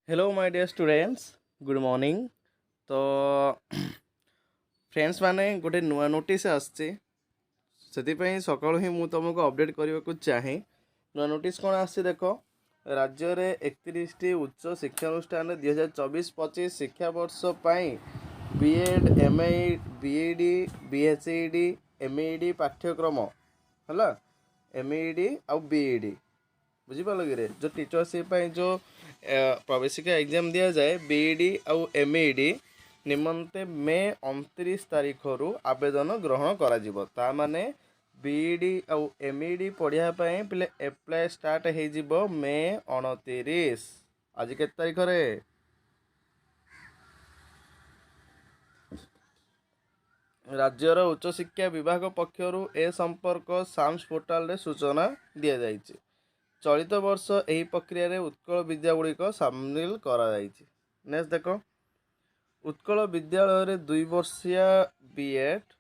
Hello my dear students good morning. तो friends माने गोटे नुआ नोटिस आसचे से सकाळु ही तुमको अपडेट करने को चाहे। नुआ नोटिस कौन आसছে देखो। राज्य रे 31टी उच्च शिक्षानुष्ठान 2024-25 शिक्षावर्ष बीएड बीईडी बीएचईडी एमईडी पाठ्यक्रम है एमईडी आउ बीईडी बुझिपाल कि रे जो टीचरशिप जो प्रवेशिका एग्जाम दि जाए बीईडी आउ एमईडी निमंते मे 29 तारीख रु आवेदन ग्रहण करा माने बीईडी आउ एमईडी पढ़िया पे एप्लाय स्टार्ट हो मे 29। आज के तारीख रे राज्यर उच्च शिक्षा विभाग पक्षर ए संपर्क साम्स पोर्टाल रे सूचना दि जाइए। चलित वर्ष यही प्रक्रिया उत्कल विद्यागुड़िक सामिल नेक्स्ट देख उत्कल विद्यालय 2 वर्षिया बीएड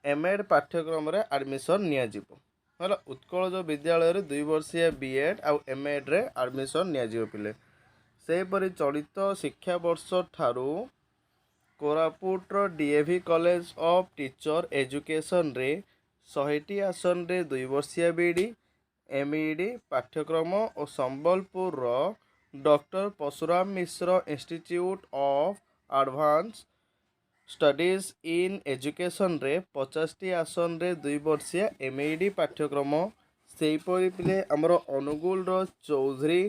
एमएड पाठ्यक्रम रे एडमिशन नियाजिबो। उत्कल जो विद्यालय 2 वर्षिया बीएड आउ एमएड रे एडमिशन नियाजिबो पिले सेपरि चलित शिक्षा वर्ष ठारू Koraput DAV college of teacher education रे 100टी आसन रे 2 वर्षिया बीडी एमईडी पाठ्यक्रम और Sambalpur doctor Parshuram Mishra institute of advance studies in education रे 50टी आसन रे 2 वर्षिया एमईडी पाठ्यक्रम सेपरि पिले हमर Angul Choudhury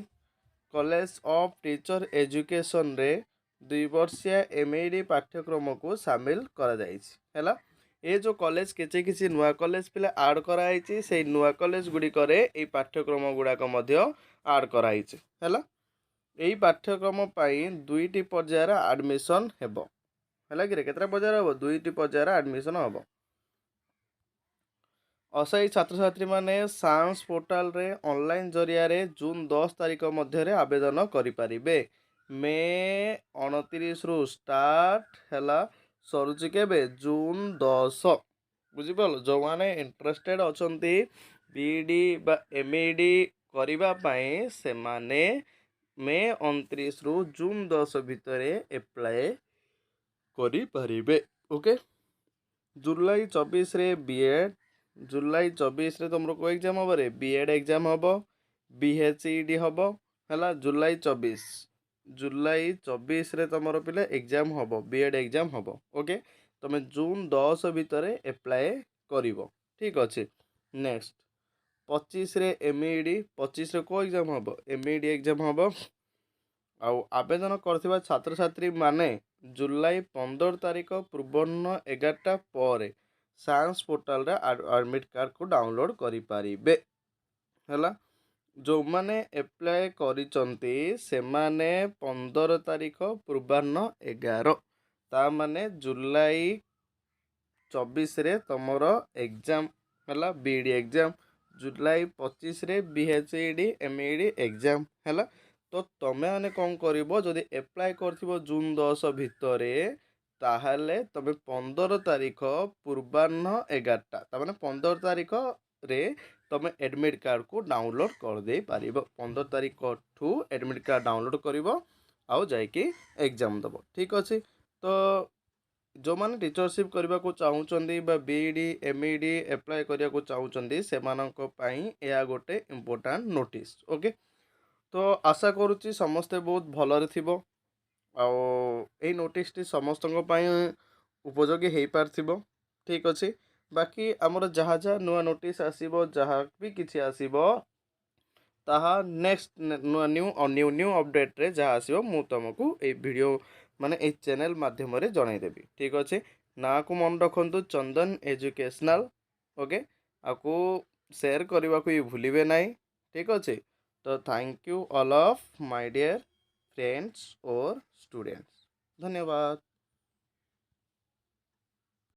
college of teacher education रे 2 वर्षिया एमईडी पाठ्यक्रम को सामिल करा जाइछि हैला। ये जो कॉलेज किसी नुआ कॉलेज पिला आड कराई से नुआ कॉलेज गुड़िक पाठ्यक्रम गुड़ाक आड कराई है। यही पाठ्यक्रम दुईटी पर्यायर एडमिशन हेबो है कि केतरा पर्यायर हम 2टी पर्यायर एडमिशन हम। असाई छात्र छात्री माने साम्स पोर्टाल रे ऑनलाइन जरिया रे जून 10 तारीख मध्य आवेदन करें। मे 29 रु स्टार्ट है सरुचि केबे जून 10 बुझिपाल। जो माने इंटरेस्टेड अछंती बीडी बा एमईडी करिबा पई से माने मे 29 रु जून 10 भितर एप्लाय करि परिबे। ओके जुलाई 24 रे बीएड जुलाई 24 रे तुमरो को एग्जाम हबो रे बीएड एग्जाम हबो बीएचईडी हबो हला जुलाई 24 रे तुमरो पिले एग्जाम हबो बीएड एग्जाम हबो। ओके तुम जून 10 भितर एप्लाय करिवो ठीक अच्छे। नेक्स्ट 25 रे एमईडी 25 रे को एग्जाम हबो एमईडी एग्जाम हबो आउ आवेदन करथिबा छात्र छात्री माने जुलाई 15 तारीख पूर्वाह्न 11टा पर साइंस पोर्टाल रे एडमिट कार्ड को डाउनलोड करि पारिबे हैला। जो माने एप्लाय करिचंती से माने 15 तारीख पूर्वाह्न 11 ता माने जुलाई 24 रे तमर एग्जाम है बीडी एग्जाम जुलाई 25 रे बीएचईडी एमईडी एग्जाम है। तो तमें मैंने कौन कर जदि एप्लाय कर जून 10 भितर ताहले तमें 15 तारीख पूर्वाह्न 11टा तमें 15 तारीख रे तमें एडमिट कार्ड को डाउनलोड कर दे पार 15 तारीख ठू एडमिट कार्ड डाउनलोड कर आउ जाइकी एग्जाम दब ठीक अच्छे। तो जो माने टीचरशिप करने को चाहूँगी बीईडी एमईडी एप्लाय करने को चाहूँगी से यह गोटे इम्पोर्टाट नोटिस। ओके तो आशा करुच्ची समस्ते बहुत भलरे थिबो आउ ए नोटिस टी समस्त उपयोगी हो पार ठीक अच्छे। बाकी आमर जहाँ जहाँ नुआ नोटिस आसीबो जहाँ भी किसी आसीबो ताहा नेक्स्ट न्यू न्यू अपडेट रे जहाँ आसीबो मु तुमको ए वीडियो माने ए चैनल माध्यम रे जनईदेवी ठीक अच्छे। ना को मन रखु चंदन एजुकेशनल ओके आपको शेयर करने को भी भूलिए ना ठीक अच्छे। तो thank you all of my dear friends और स्टूडेंट्स धन्यवाद।